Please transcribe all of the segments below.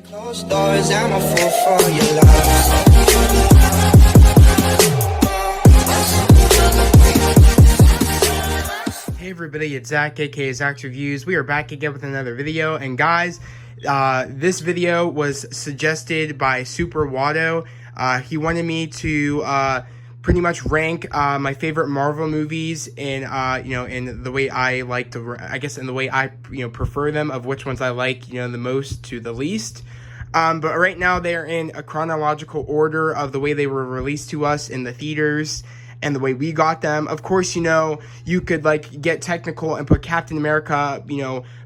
Closed doors, I'm a fool for your love. Hey everybody, it's Zach, aka Zach's Reviews. We are back again with another video, and guys, this video was suggested by Super Watto. He wanted me to pretty much rank my favorite Marvel movies in in the way I like to, I guess in the way I prefer them, of which ones I like the most to the least. But right now they're in a chronological order of the way they were released to us in the theaters and the way we got them. Of course, you could like get technical and put Captain America,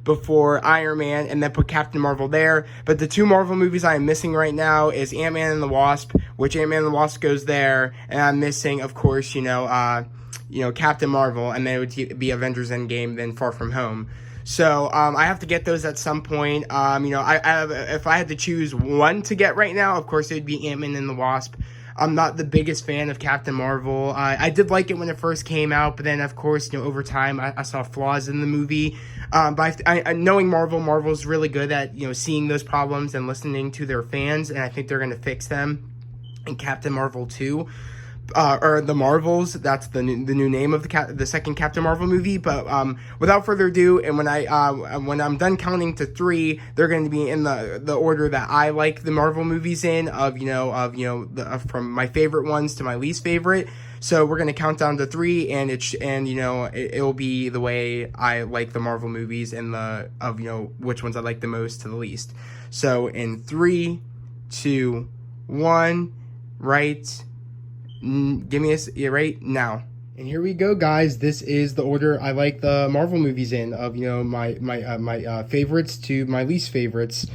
before Iron Man, and then put Captain Marvel there. But the two Marvel movies I am missing right now is Ant-Man and the Wasp, which Ant-Man and the Wasp goes there, and I'm missing, of course, Captain Marvel, and then it would be Avengers Endgame, then Far From Home. So I have to get those at some point. If I had to choose one to get right now, of course it would be Ant-Man and the Wasp. I'm not the biggest fan of Captain Marvel. I did like it when it first came out, but then, of course, over time, I saw flaws in the movie. But knowing Marvel's really good at, seeing those problems and listening to their fans, and I think they're going to fix them in Captain Marvel 2. Or the Marvels, that's the new name of the second Captain Marvel movie. But without further ado, and when I'm done counting to 3, they're going to be in the order that I like the Marvel movies in, from my favorite ones to my least favorite. So we're going to count down to 3, and it'll be the way I like the Marvel movies, and which ones I like the most to the least. So in 3, 2, 1, right. Give me right now. And here we go, guys. This is the order I like the Marvel movies in, of my favorites to my least favorites.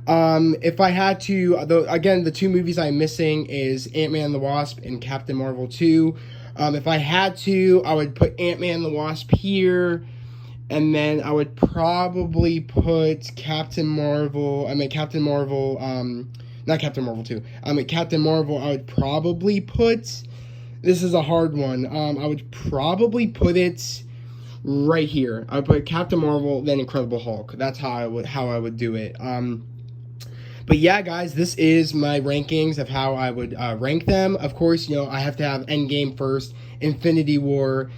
If I had to, again, the two movies I'm missing is Ant-Man and the Wasp and Captain Marvel 2. If I had to, I would put Ant-Man and the Wasp here, and then I would probably put Captain Marvel, not Captain Marvel 2. Captain Marvel, I would probably put, this is a hard one, I would probably put it right here. I would put Captain Marvel, then Incredible Hulk. That's how I would do it. But yeah, guys, this is my rankings of how I would rank them. Of course, I have to have Endgame first, Infinity War,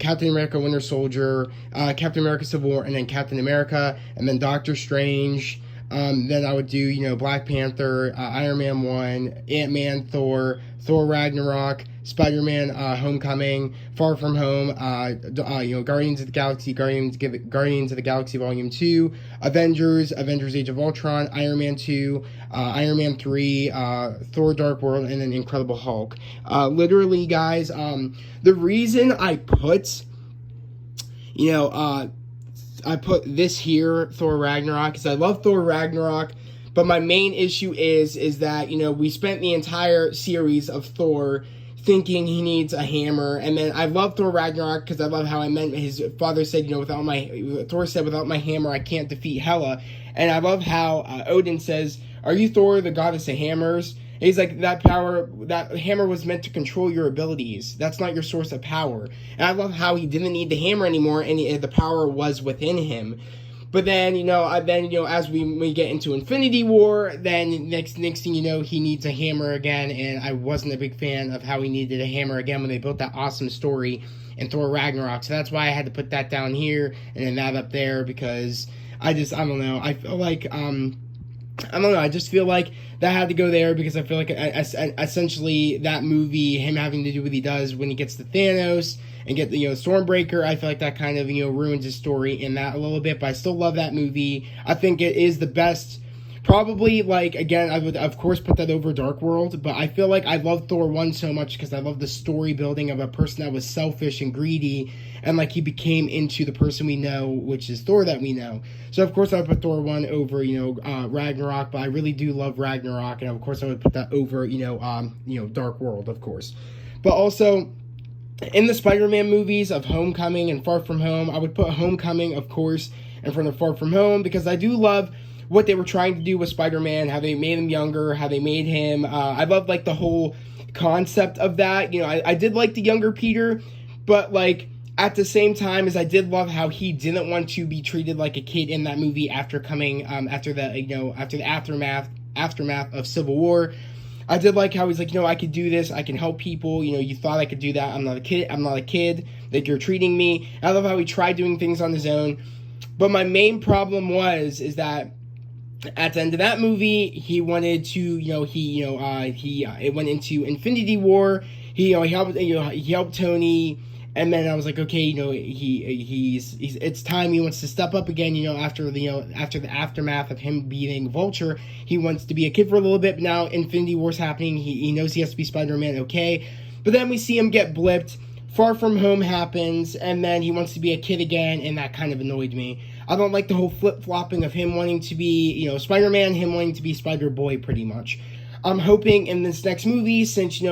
Captain America Winter Soldier, Captain America Civil War, and then Captain America, and then Doctor Strange. Then I would do, Black Panther, Iron Man 1, Ant-Man, Thor Ragnarok, Spider-Man, Homecoming, Far From Home, Guardians of the Galaxy, Guardians of the Galaxy Volume 2, Avengers Age of Ultron, Iron Man 2, Iron Man 3, Thor Dark World, and then Incredible Hulk. Literally, guys, the reason I put, I put this here, Thor Ragnarok, because I love Thor Ragnarok, but my main issue is that, we spent the entire series of Thor thinking he needs a hammer, and then I love Thor Ragnarok because I love how his father said, Thor said, without my hammer, I can't defeat Hela, and I love how Odin says, are you Thor, the goddess of hammers? And he's like, that hammer was meant to control your abilities. That's not your source of power. And I love how he didn't need the hammer anymore, and the power was within him. But then, as we get into Infinity War, then next thing you know, he needs a hammer again, and I wasn't a big fan of how he needed a hammer again when they built that awesome story in Thor Ragnarok. So that's why I had to put that down here and then that up there, because I don't know. I feel like, I don't know. I just feel like that had to go there, because I feel like essentially that movie, him having to do what he does when he gets to Thanos and get the Stormbreaker, I feel like that kind of ruins his story in that a little bit. But I still love that movie. I think it is the best. Probably, again, I would, of course, put that over Dark World, but I feel like I love Thor 1 so much because I love the story building of a person that was selfish and greedy, and, he became into the person we know, which is Thor that we know. So, of course, I would put Thor 1 over, Ragnarok, but I really do love Ragnarok, and, of course, I would put that over, Dark World, of course. But also, in the Spider-Man movies of Homecoming and Far From Home, I would put Homecoming, of course, in front of Far From Home, because I do love what they were trying to do with Spider-Man, how they made him younger, how they made him, I love, the whole concept of that. I did like the younger Peter, but, at the same time, as I did love how he didn't want to be treated like a kid in that movie after coming after the aftermath of Civil War. I did like how he's like, I could do this, I can help people, you thought I could do that, I'm not a kid, like you're treating me. I love how he tried doing things on his own. But my main problem is that at the end of that movie, he wanted to, it went into Infinity War. He helped Tony. And then I was like, okay, he's it's time he wants to step up again, after the aftermath of him beating Vulture. He wants to be a kid for a little bit, but now Infinity War's happening. He knows he has to be Spider-Man, okay. But then we see him get blipped. Far From Home happens, and then he wants to be a kid again, and that kind of annoyed me. I don't like the whole flip-flopping of him wanting to be, Spider-Man, him wanting to be Spider-Boy, pretty much. I'm hoping in this next movie, since,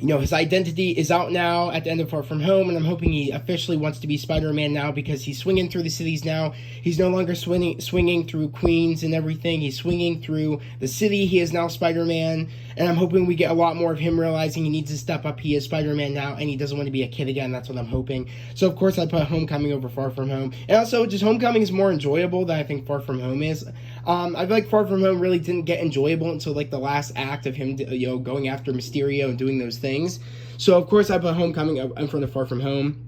his identity is out now at the end of Far From Home, and I'm hoping he officially wants to be Spider-Man now because he's swinging through the cities now. He's no longer swinging through Queens and everything. He's swinging through the city. He is now Spider-Man, and I'm hoping we get a lot more of him realizing he needs to step up. He is Spider-Man now, and he doesn't want to be a kid again. That's what I'm hoping. So, of course, I put Homecoming over Far From Home. And also, just Homecoming is more enjoyable than I think Far From Home is. I feel like Far From Home really didn't get enjoyable until, the last act of him, going after Mysterio and doing those things. So, of course, I put Homecoming in front of Far From Home.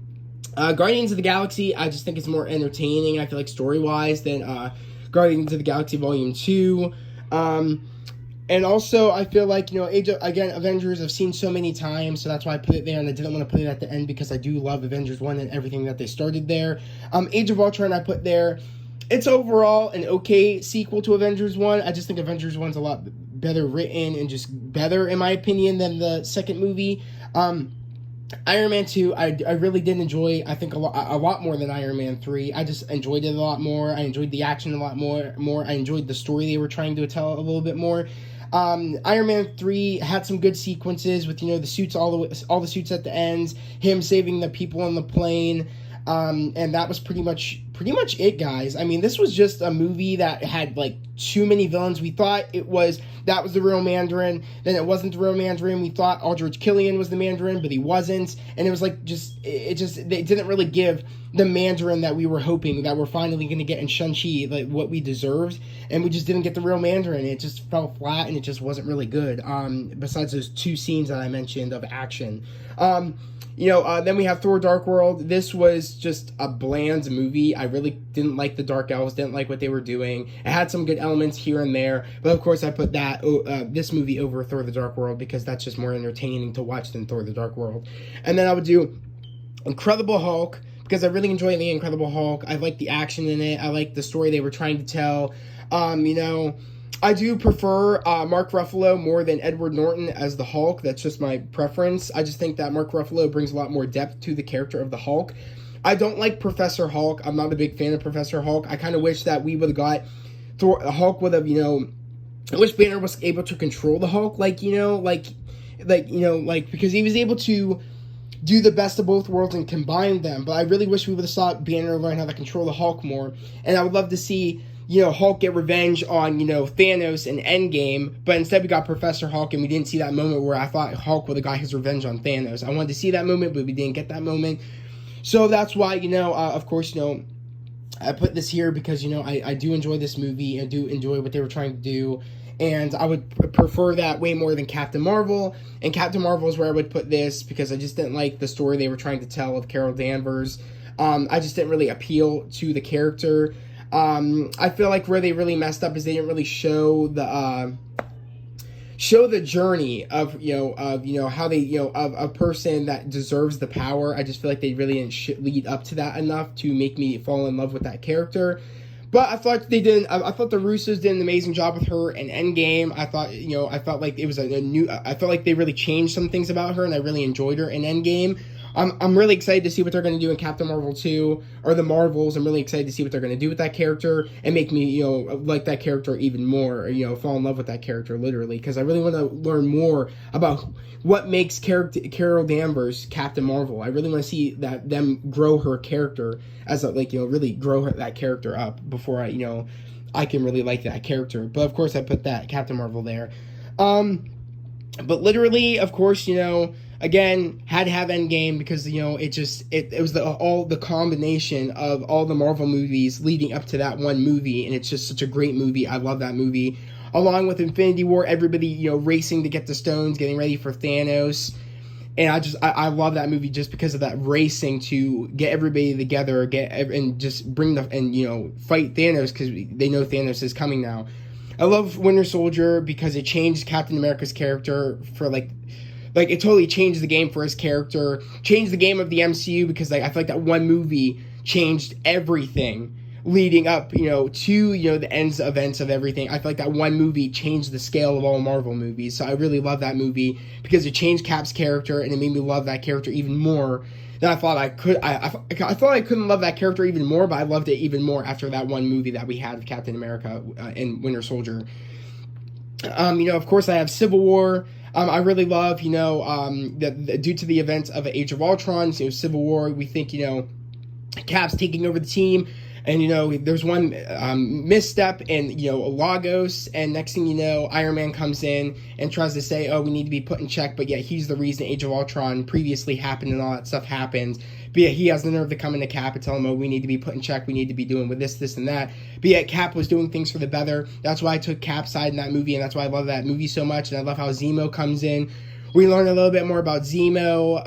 Guardians of the Galaxy, I just think it's more entertaining, I feel like, story-wise, than Guardians of the Galaxy Volume 2. And also, I feel like, Avengers I've seen so many times, so that's why I put it there, and I didn't want to put it at the end because I do love Avengers 1 and everything that they started there. Age of Ultron I put there. It's overall an okay sequel to Avengers 1. I just think Avengers 1's a lot better written and just better, in my opinion, than the second movie. Iron Man 2, I really did enjoy, I think, a lot more than Iron Man 3. I just enjoyed it a lot more. I enjoyed the action a lot more. I enjoyed the story they were trying to tell a little bit more. Iron Man 3 had some good sequences with, the suits, all the suits at the ends, him saving the people on the plane. And that was pretty much it, guys. I mean, this was just a movie that had, too many villains. We thought that was the real Mandarin, then it wasn't the real Mandarin. We thought Aldrich Killian was the Mandarin, but he wasn't. And it was they didn't really give the Mandarin that we were hoping, that we're finally going to get in Shang-Chi, what we deserved. And we just didn't get the real Mandarin. It just fell flat, and it just wasn't really good, besides those two scenes that I mentioned of action. Then we have Thor Dark World. This was just a bland movie. I really didn't like the Dark Elves, didn't like what they were doing. It had some good elements here and there, but of course I put this movie over Thor the Dark World because that's just more entertaining to watch than Thor the Dark World. And then I would do Incredible Hulk because I really enjoyed the Incredible Hulk. I like the action in it. I like the story they were trying to tell. I do prefer Mark Ruffalo more than Edward Norton as the Hulk. That's just my preference. I just think that Mark Ruffalo brings a lot more depth to the character of the Hulk. I don't like Professor Hulk. I'm not a big fan of Professor Hulk. I kind of wish that we would have got Hulk would have, I wish Banner was able to control the Hulk, because he was able to do the best of both worlds and combine them. But I really wish we would have saw Banner learn how to control the Hulk more. And I would love to see Hulk get revenge on, Thanos in Endgame, but instead we got Professor Hulk, and we didn't see that moment where I thought Hulk would have got his revenge on Thanos. I wanted to see that moment, but we didn't get that moment. So that's why, of course, I put this here because, I do enjoy this movie. I do enjoy what they were trying to do, and I would prefer that way more than Captain Marvel. And Captain Marvel is where I would put this because I just didn't like the story they were trying to tell of Carol Danvers. I just didn't really appeal to the character. I feel like where they really messed up is they didn't really show the journey of how they of a person that deserves the power. I just feel like they really didn't lead up to that enough to make me fall in love with that character. But I thought they did. I thought the Russos did an amazing job with her in Endgame. I thought I felt like it was I felt like they really changed some things about her, and I really enjoyed her in Endgame. I'm really excited to see what they're going to do in Captain Marvel 2, or the Marvels. I'm really excited to see what they're going to do with that character and make me, like that character even more, or, fall in love with that character, literally, because I really want to learn more about what makes Carol Danvers Captain Marvel. I really want to see them grow her character as really grow that character up before I can really like that character. But of course I put that Captain Marvel there. But literally, of course, again, had to have Endgame because, it was all the combination of all the Marvel movies leading up to that one movie, and it's just such a great movie. I love that movie. Along with Infinity War, everybody, racing to get the stones, getting ready for Thanos. And I love that movie just because of that racing to get everybody together, and just bring fight Thanos, because they know Thanos is coming now. I love Winter Soldier because it changed Captain America's character for it totally changed the game for his character, changed the game of the MCU, because I feel like that one movie changed everything leading up, to, the events of everything. I feel like that one movie changed the scale of all Marvel movies. So I really love that movie because it changed Cap's character, and it made me love that character even more than I thought I could. I thought I couldn't love that character even more, but I loved it even more after that one movie that we had of Captain America and Winter Soldier. Of course I have Civil War. I really love, due to the events of Age of Ultron, Civil War, we think, Cap's taking over the team. And, there's one misstep in, Lagos, and next thing you know, Iron Man comes in and tries to say, oh, we need to be put in check, but yet he's the reason Age of Ultron previously happened and all that stuff happened. But yet he has the nerve to come into Cap and tell him, oh, we need to be put in check, we need to be doing with this, and that. But yet Cap was doing things for the better. That's why I took Cap's side in that movie, and that's why I love that movie so much, and I love how Zemo comes in. We learn a little bit more about Zemo,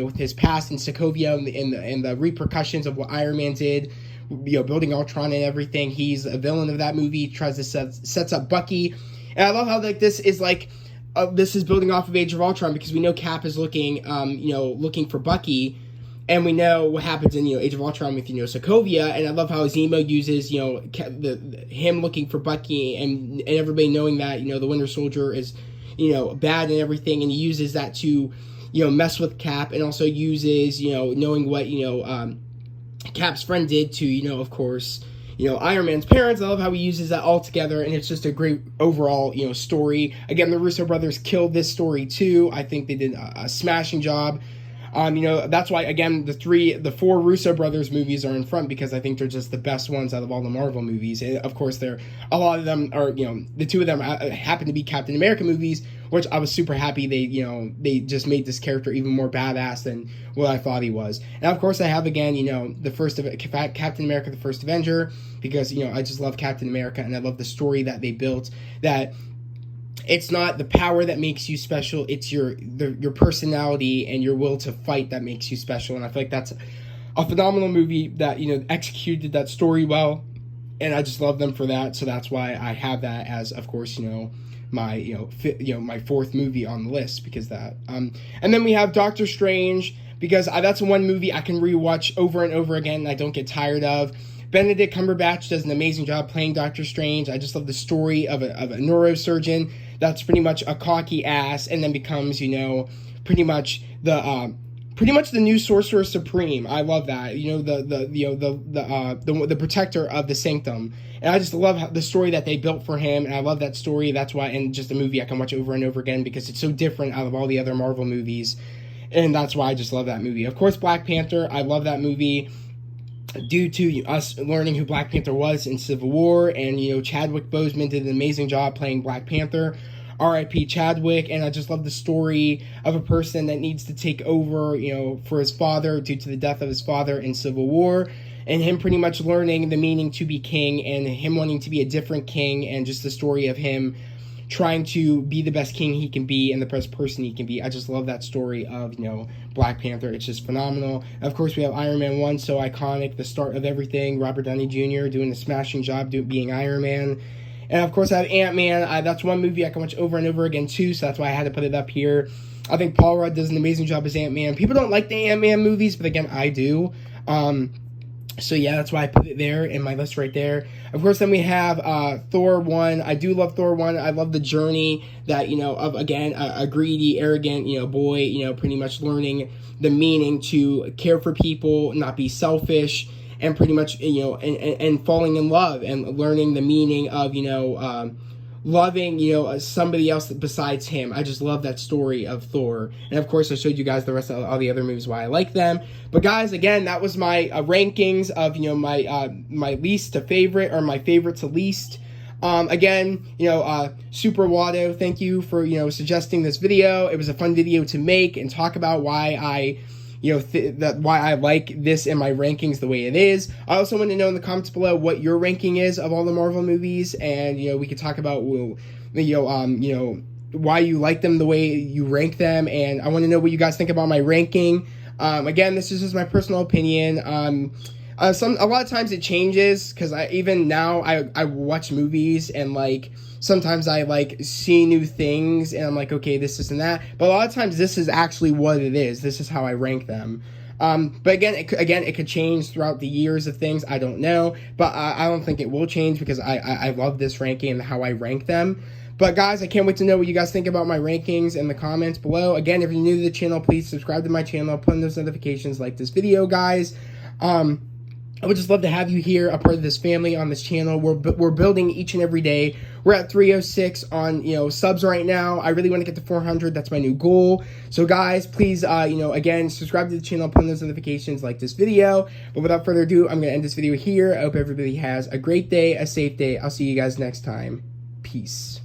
with his past in Sokovia and the repercussions of what Iron Man did, building Ultron and everything. He's a villain of that movie, tries to sets up Bucky. And I love how this is building off of Age of Ultron, because we know Cap is looking for Bucky, and we know what happens in Age of Ultron with Sokovia. And I love how Zemo uses him looking for Bucky and everybody knowing that the Winter Soldier is bad and everything, and he uses that to mess with Cap, and also uses knowing what Cap's friend did to of course Iron Man's parents. I love how he uses that all together, and it's just a great overall story. Again, the Russo brothers killed this story too. I think they did a smashing job. That's why, again, the four Russo brothers movies are in front, because I think they're just the best ones out of all the Marvel movies. And of course, a lot of them are, the two of them happen to be Captain America movies, which I was super happy they just made this character even more badass than what I thought he was. And of course, I have again, the first of Captain America, the First Avenger, because I just love Captain America, and I love the story that they built. That it's not the power that makes you special, it's your personality and your will to fight that makes you special. And I feel like that's a phenomenal movie that executed that story well, and I just love them for that. So that's why I have that as, of course, my my fourth movie on the list, because that and then we have Doctor Strange, because that's one movie I can rewatch over and over again and I don't get tired of. Benedict Cumberbatch does an amazing job playing Doctor Strange. I just love the story of a neurosurgeon that's pretty much a cocky ass, and then becomes pretty much the new Sorcerer Supreme. I love that. The protector of the Sanctum. And I just love the story that they built for him, and I love that story. That's why, and just a movie I can watch over and over again, because it's so different out of all the other Marvel movies, and that's why I just love that movie. Of course, Black Panther. I love that movie due to us learning who Black Panther was in Civil War, and Chadwick Boseman did an amazing job playing Black Panther. R.I.P. Chadwick. And I just love the story of a person that needs to take over, for his father due to the death of his father in Civil War, and him pretty much learning the meaning to be king, and him wanting to be a different king, and just the story of him trying to be the best king he can be and the best person he can be. I just love that story of, Black Panther. It's just phenomenal. Of course, we have Iron Man 1, so iconic, the start of everything. Robert Downey Jr. doing a smashing job being Iron Man. And of course, I have Ant-Man. That's one movie I can watch over and over again too, so that's why I had to put it up here. I think Paul Rudd does an amazing job as Ant-Man. People don't like the Ant-Man movies, but again, I do. So yeah, that's why I put it there in my list right there. Of course, then we have Thor 1. I do love Thor 1. I love the journey that, of, again, a greedy, arrogant, boy, pretty much learning the meaning to care for people, not be selfish, and pretty much, and falling in love, and learning the meaning of, loving, somebody else besides him. I just love that story of Thor. And of course, I showed you guys the rest of all the other movies, why I like them. But guys, again, that was my rankings of, my least to favorite, or my favorite to least. Again, Super Watto, thank you for, suggesting this video. It was a fun video to make and talk about why I why I like this in my rankings the way it is. I also want to know in the comments below what your ranking is of all the Marvel movies, and we could talk about why you like them the way you rank them, and I want to know what you guys think about my ranking. Again, this is just my personal opinion. A lot of times it changes, because even now I watch movies and like sometimes I like see new things and I'm like, okay, this and that. But a lot of times this is actually what it is. This is how I rank them. But again, it could change throughout the years of things. I don't know, but I don't think it will change, because I love this ranking and how I rank them. But guys, I can't wait to know what you guys think about my rankings in the comments below. Again, if you're new to the channel, please subscribe to my channel, put on those notifications, like this video, guys. I would just love to have you here, a part of this family on this channel. We're building each and every day. We're at 306 on, subs right now. I really want to get to 400. That's my new goal. So guys, please, again, subscribe to the channel, put on those notifications, like this video. But without further ado, I'm going to end this video here. I hope everybody has a great day, a safe day. I'll see you guys next time. Peace.